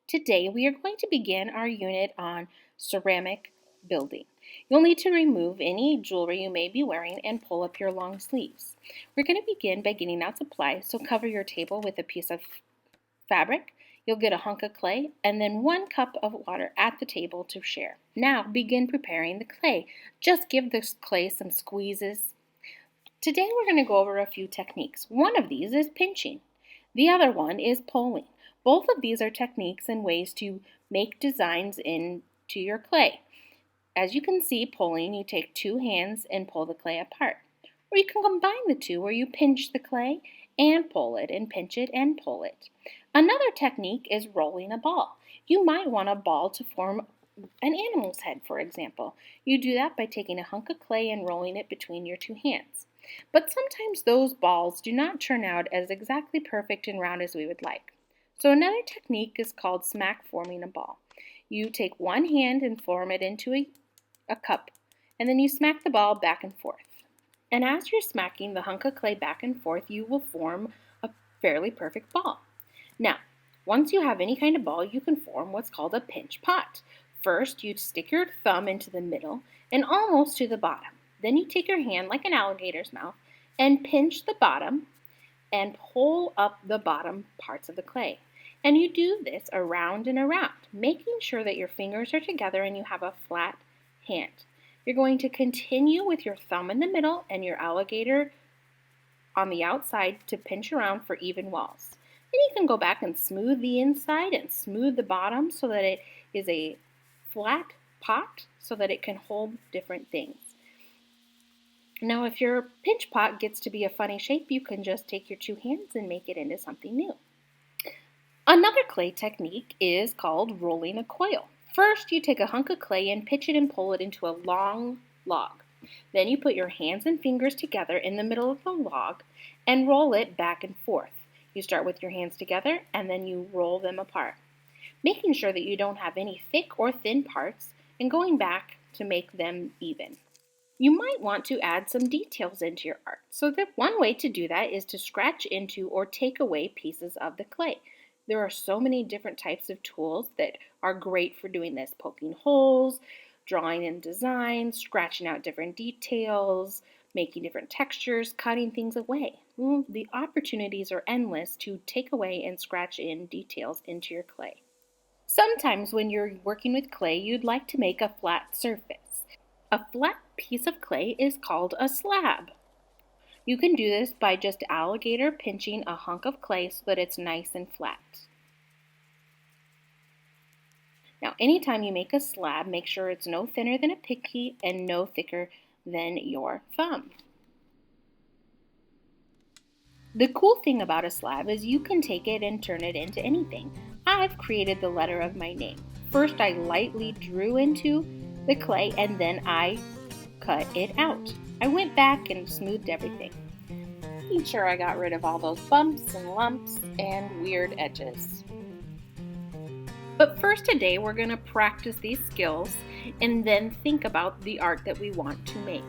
Today we are going to begin our unit on ceramic building. You'll need to remove any jewelry you may be wearing and pull up your long sleeves. We're going to begin by getting out supplies, so cover your table with a piece of fabric. You'll get a hunk of clay and then 1 cup of water at the table to share. Now begin preparing the clay. Just give the clay some squeezes. Today we're going to go over a few techniques. One of these is pinching. The other one is pulling. Both of these are techniques and ways to make designs into your clay. As you can see, pulling, you take 2 hands and pull the clay apart. Or you can combine the two where you pinch the clay and pull it, and pinch it and pull it. Another technique is rolling a ball. You might want a ball to form an animal's head, for example. You do that by taking a hunk of clay and rolling it between your 2 hands. But sometimes those balls do not turn out as exactly perfect and round as we would like. So another technique is called smack forming a ball. You take 1 hand and form it into a cup, and then you smack the ball back and forth. And as you're smacking the hunk of clay back and forth, you will form a fairly perfect ball. Now, once you have any kind of ball, you can form what's called a pinch pot. First, you stick your thumb into the middle and almost to the bottom. Then you take your hand like an alligator's mouth and pinch the bottom and pull up the bottom parts of the clay. And you do this around and around, making sure that your fingers are together and you have a flat hand. You're going to continue with your thumb in the middle and your alligator on the outside to pinch around for even walls. Then you can go back and smooth the inside and smooth the bottom so that it is a flat pot so that it can hold different things. Now, if your pinch pot gets to be a funny shape, you can just take your 2 hands and make it into something new. Another clay technique is called rolling a coil. First, you take a hunk of clay and pitch it and pull it into a long log. Then you put your hands and fingers together in the middle of the log and roll it back and forth. You start with your hands together and then you roll them apart, making sure that you don't have any thick or thin parts and going back to make them even. You might want to add some details into your art. So one way to do that is to scratch into or take away pieces of the clay. There are so many different types of tools that are great for doing this: poking holes, drawing in designs, scratching out different details, making different textures, cutting things away. The opportunities are endless to take away and scratch in details into your clay. Sometimes when you're working with clay, you'd like to make a flat surface. A flat piece of clay is called a slab. You can do this by just alligator pinching a hunk of clay so that it's nice and flat. Now, anytime you make a slab, make sure it's no thinner than a pinky and no thicker than your thumb. The cool thing about a slab is you can take it and turn it into anything. I've created the letter of my name. First, I lightly drew into the clay and then I cut it out. I went back and smoothed everything, making sure I got rid of all those bumps and lumps and weird edges. But first today we're going to practice these skills and then think about the art that we want to make.